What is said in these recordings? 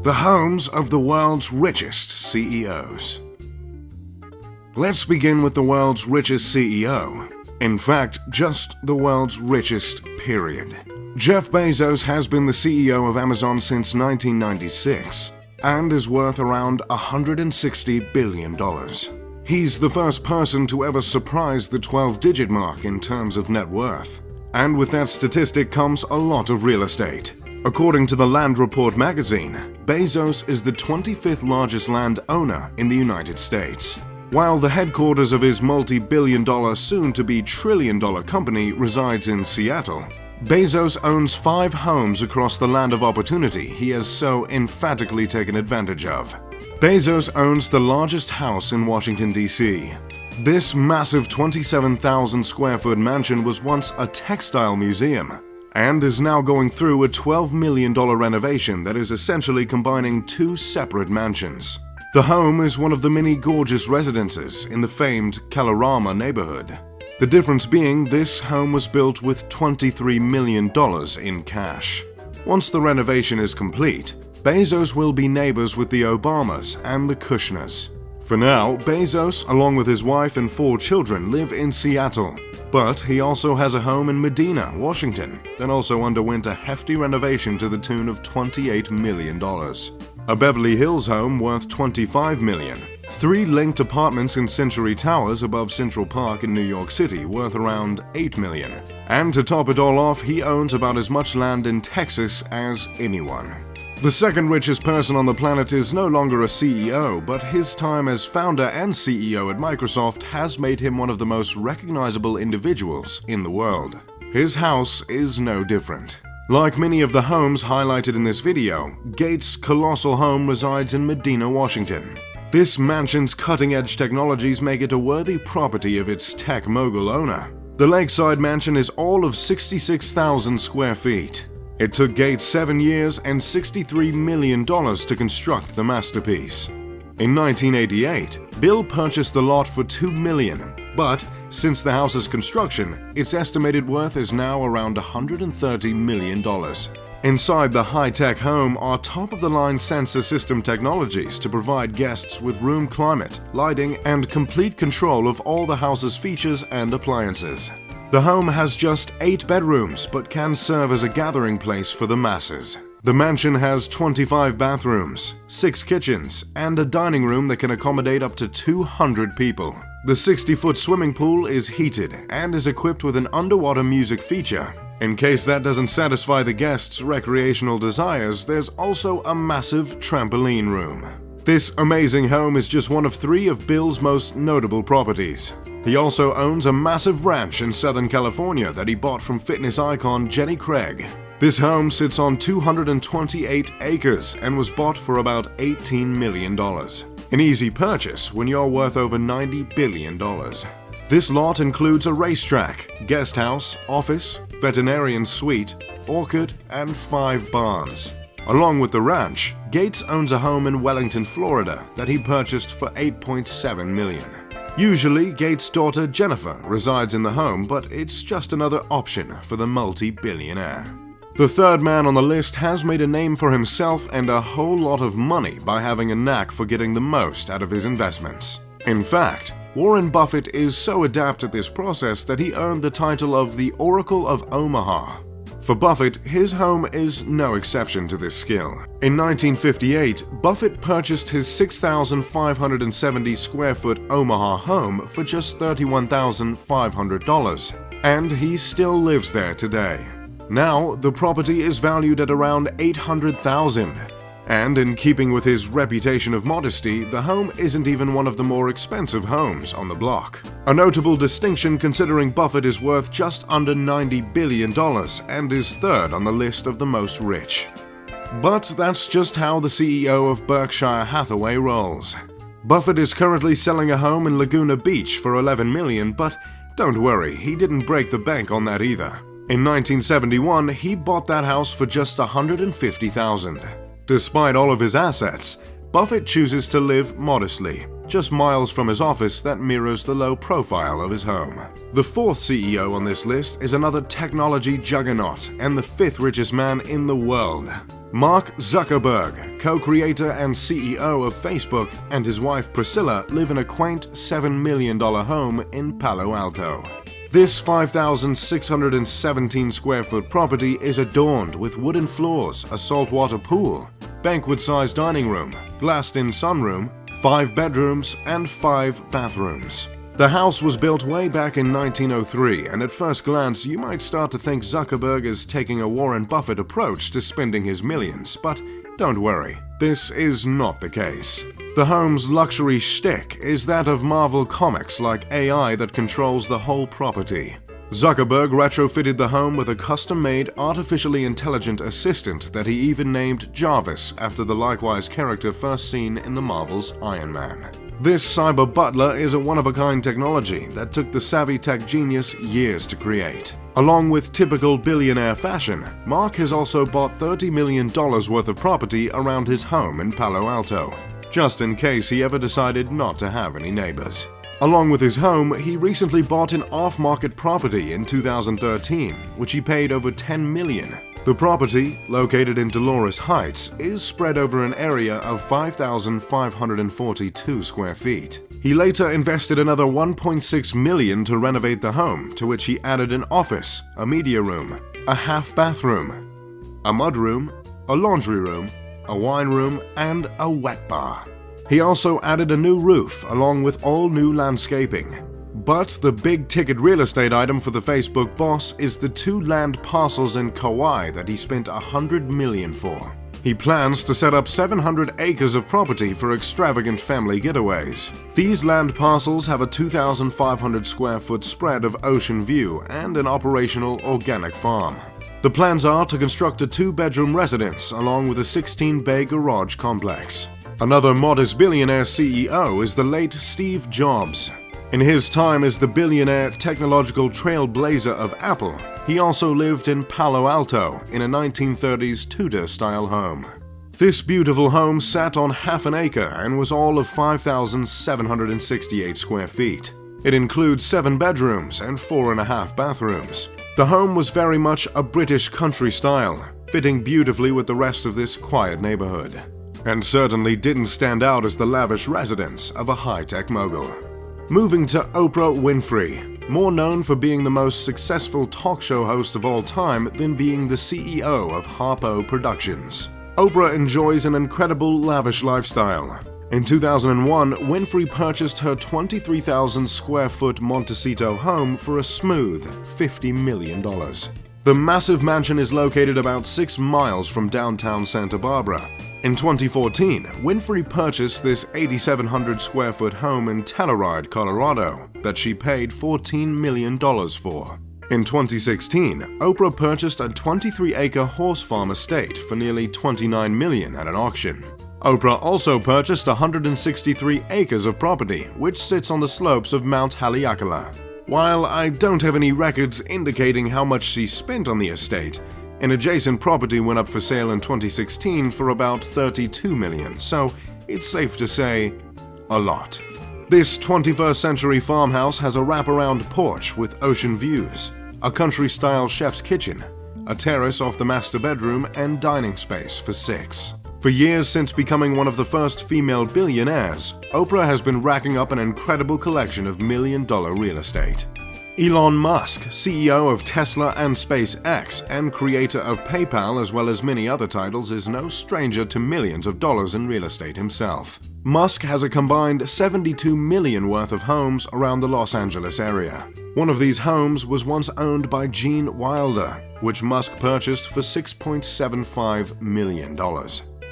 The homes of the world's richest CEOs. Let's begin with the world's richest CEO. In fact, just the world's richest, period. Jeff Bezos has been the CEO of Amazon since 1996 and is worth around $160 billion. He's the first person to ever surprise the 12-digit mark in terms of net worth. And with that statistic comes a lot of real estate. According to the Land Report magazine, Bezos is the 25th largest land owner in the United States. While the headquarters of his multi-billion-dollar, soon-to-be trillion-dollar company resides in Seattle, Bezos owns 5 homes across the land of opportunity he has so emphatically taken advantage of. Bezos owns the largest house in Washington, D.C. This massive 27,000 square foot mansion was once a textile museum and is now going through a $12 million renovation that is essentially combining 2 separate mansions. The home is one of the many gorgeous residences in the famed Kalorama neighborhood. The difference being this home was built with $23 million in cash. Once the renovation is complete, Bezos will be neighbors with the Obamas and the Kushners. For now, Bezos, along with his wife and 4 children, live in Seattle. But he also has a home in Medina, Washington, that also underwent a hefty renovation to the tune of $28 million. A Beverly Hills home worth $25 million. 3 linked apartments in Century Towers above Central Park in New York City worth around $8 million. And to top it all off, he owns about as much land in Texas as anyone. The second richest person on the planet is no longer a CEO, but his time as founder and CEO at Microsoft has made him one of the most recognizable individuals in the world. His house is no different. Like many of the homes highlighted in this video, Gates' colossal home resides in Medina, Washington. This mansion's cutting-edge technologies make it a worthy property of its tech mogul owner. The lakeside mansion is all of 66,000 square feet. It took Gates 7 years and $63 million to construct the masterpiece. In 1988, Bill purchased the lot for $2 million, but since the house's construction, its estimated worth is now around $130 million. Inside the high-tech home are top-of-the-line sensor system technologies to provide guests with room climate, lighting, and complete control of all the house's features and appliances. The home has just 8 bedrooms but can serve as a gathering place for the masses. The mansion has 25 bathrooms, 6 kitchens, and a dining room that can accommodate up to 200 people. The 60-foot swimming pool is heated and is equipped with an underwater music feature. In case that doesn't satisfy the guests' recreational desires, there's also a massive trampoline room. This amazing home is just one of 3 of Bill's most notable properties. He also owns a massive ranch in Southern California that he bought from fitness icon Jenny Craig. This home sits on 228 acres and was bought for about $18 million. An easy purchase when you're worth over $90 billion. This lot includes a racetrack, guest house, office, veterinarian suite, orchard, and 5 barns. Along with the ranch, Gates owns a home in Wellington, Florida that he purchased for $8.7 million. Usually, Gates' daughter Jennifer resides in the home, but it's just another option for the multi-billionaire. The third man on the list has made a name for himself and a whole lot of money by having a knack for getting the most out of his investments. In fact, Warren Buffett is so adept at this process that he earned the title of the Oracle of Omaha. For Buffett, his home is no exception to this skill. In 1958, Buffett purchased his 6,570 square foot Omaha home for just $31,500, and he still lives there today. Now, the property is valued at around $800,000. And in keeping with his reputation of modesty, the home isn't even one of the more expensive homes on the block. A notable distinction considering Buffett is worth just under $90 billion and is third on the list of the most rich. But that's just how the CEO of Berkshire Hathaway rolls. Buffett is currently selling a home in Laguna Beach for $11 million, but don't worry, he didn't break the bank on that either. In 1971, he bought that house for just $150,000. Despite all of his assets, Buffett chooses to live modestly, just miles from his office that mirrors the low profile of his home. The fourth CEO on this list is another technology juggernaut and the 5th richest man in the world. Mark Zuckerberg, co-creator and CEO of Facebook, and his wife Priscilla live in a quaint $7 million home in Palo Alto. This 5,617 square foot property is adorned with wooden floors, a saltwater pool, banquet-sized dining room, glassed-in sunroom, 5 bedrooms, and 5 bathrooms. The house was built way back in 1903, and at first glance you might start to think Zuckerberg is taking a Warren Buffett approach to spending his millions, but don't worry, this is not the case. The home's luxury shtick is that of Marvel Comics-like AI that controls the whole property. Zuckerberg retrofitted the home with a custom-made, artificially intelligent assistant that he even named Jarvis after the likewise character first seen in the Marvel's Iron Man. This cyber butler is a one-of-a-kind technology that took the savvy tech genius years to create. Along with typical billionaire fashion, Mark has also bought $30 million worth of property around his home in Palo Alto, just in case he ever decided not to have any neighbors. Along with his home, he recently bought an off-market property in 2013, which he paid over $10 million. The property, located in Dolores Heights, is spread over an area of 5,542 square feet. He later invested another $1.6 million to renovate the home, to which he added an office, a media room, a half bathroom, a mudroom, a laundry room, a wine room, and a wet bar. He also added a new roof along with all new landscaping. But the big-ticket real estate item for the Facebook boss is the 2 land parcels in Kauai that he spent $100 million for. He plans to set up 700 acres of property for extravagant family getaways. These land parcels have a 2,500 square foot spread of ocean view and an operational organic farm. The plans are to construct a 2-bedroom residence along with a 16-bay garage complex. Another modest billionaire CEO is the late Steve Jobs. In his time as the billionaire technological trailblazer of Apple, he also lived in Palo Alto in a 1930s Tudor-style home. This beautiful home sat on half an acre and was all of 5,768 square feet. It includes 7 bedrooms and 4.5 bathrooms. The home was very much a British country style, fitting beautifully with the rest of this quiet neighborhood, and certainly didn't stand out as the lavish residence of a high-tech mogul. Moving to Oprah Winfrey, more known for being the most successful talk show host of all time than being the CEO of Harpo Productions. Oprah enjoys an incredible lavish lifestyle. In 2001, Winfrey purchased her 23,000 square foot Montecito home for a smooth $50 million. The massive mansion is located about 6 miles from downtown Santa Barbara. In 2014, Winfrey purchased this 8,700 square foot home in Telluride, Colorado, that she paid $14 million for. In 2016, Oprah purchased a 23-acre horse farm estate for nearly $29 million at an auction. Oprah also purchased 163 acres of property, which sits on the slopes of Mount Haleakala. While I don't have any records indicating how much she spent on the estate, an adjacent property went up for sale in 2016 for about $32 million, so it's safe to say, a lot. This 21st century farmhouse has a wraparound porch with ocean views, a country-style chef's kitchen, a terrace off the master bedroom, and dining space for 6. For years since becoming one of the first female billionaires, Oprah has been racking up an incredible collection of million-dollar real estate. Elon Musk, CEO of Tesla and SpaceX and creator of PayPal as well as many other titles, is no stranger to millions of dollars in real estate himself. Musk has a combined $72 million worth of homes around the Los Angeles area. One of these homes was once owned by Gene Wilder, which Musk purchased for $6.75 million.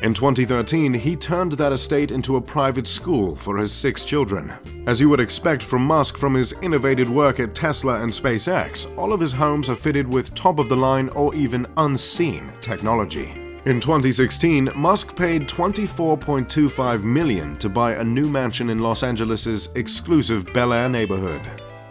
In 2013, he turned that estate into a private school for his 6 children. As you would expect from Musk from his innovative work at Tesla and SpaceX, all of his homes are fitted with top-of-the-line or even unseen technology. In 2016, Musk paid $24.25 million to buy a new mansion in Los Angeles' exclusive Bel Air neighborhood.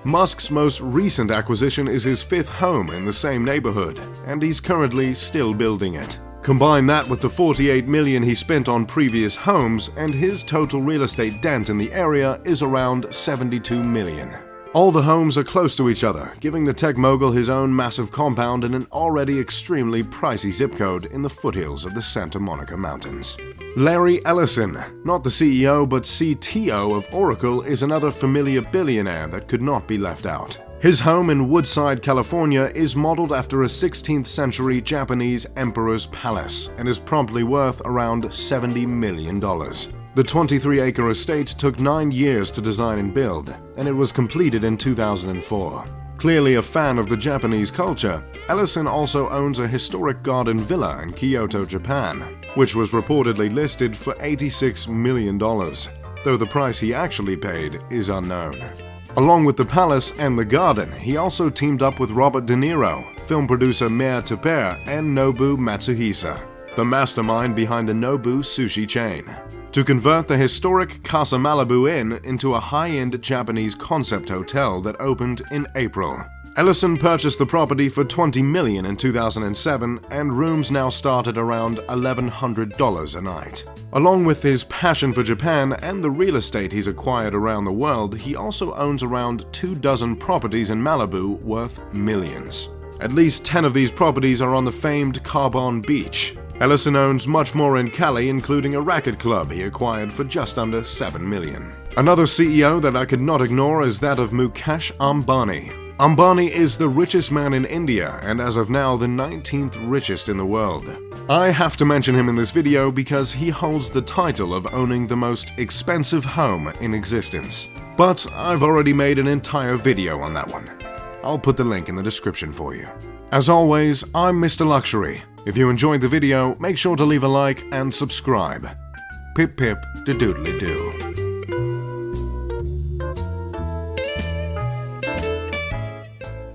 Musk's most recent acquisition is his 5th home in the same neighborhood, and he's currently still building it. Combine that with the $48 million he spent on previous homes, and his total real estate dent in the area is around $72 million. All the homes are close to each other, giving the tech mogul his own massive compound in an already extremely pricey zip code in the foothills of the Santa Monica Mountains. Larry Ellison, not the CEO but CTO of Oracle, is another familiar billionaire that could not be left out. His home in Woodside, California is modeled after a 16th century Japanese emperor's palace and is promptly worth around $70 million. The 23-acre estate took 9 years to design and build, and it was completed in 2004. Clearly a fan of the Japanese culture, Ellison also owns a historic garden villa in Kyoto, Japan, which was reportedly listed for $86 million, though the price he actually paid is unknown. Along with the palace and the garden, he also teamed up with Robert De Niro, film producer Mère Tepper, and Nobu Matsuhisa, the mastermind behind the Nobu sushi chain, to convert the historic Casa Malibu Inn into a high-end Japanese concept hotel that opened in April. Ellison purchased the property for $20 million in 2007, and rooms now start at around $1,100 a night. Along with his passion for Japan and the real estate he's acquired around the world, he also owns around 24 properties in Malibu worth millions. At least 10 of these properties are on the famed Carbon Beach. Ellison owns much more in Cali, including a racket club he acquired for just under $7 million. Another CEO that I could not ignore is that of Mukesh Ambani. Ambani is the richest man in India and as of now the 19th richest in the world. I have to mention him in this video because he holds the title of owning the most expensive home in existence. But I've already made an entire video on that one. I'll put the link in the description for you. As always, I'm Mr. Luxury. If you enjoyed the video, make sure to leave a like and subscribe. Pip pip de doodly doo.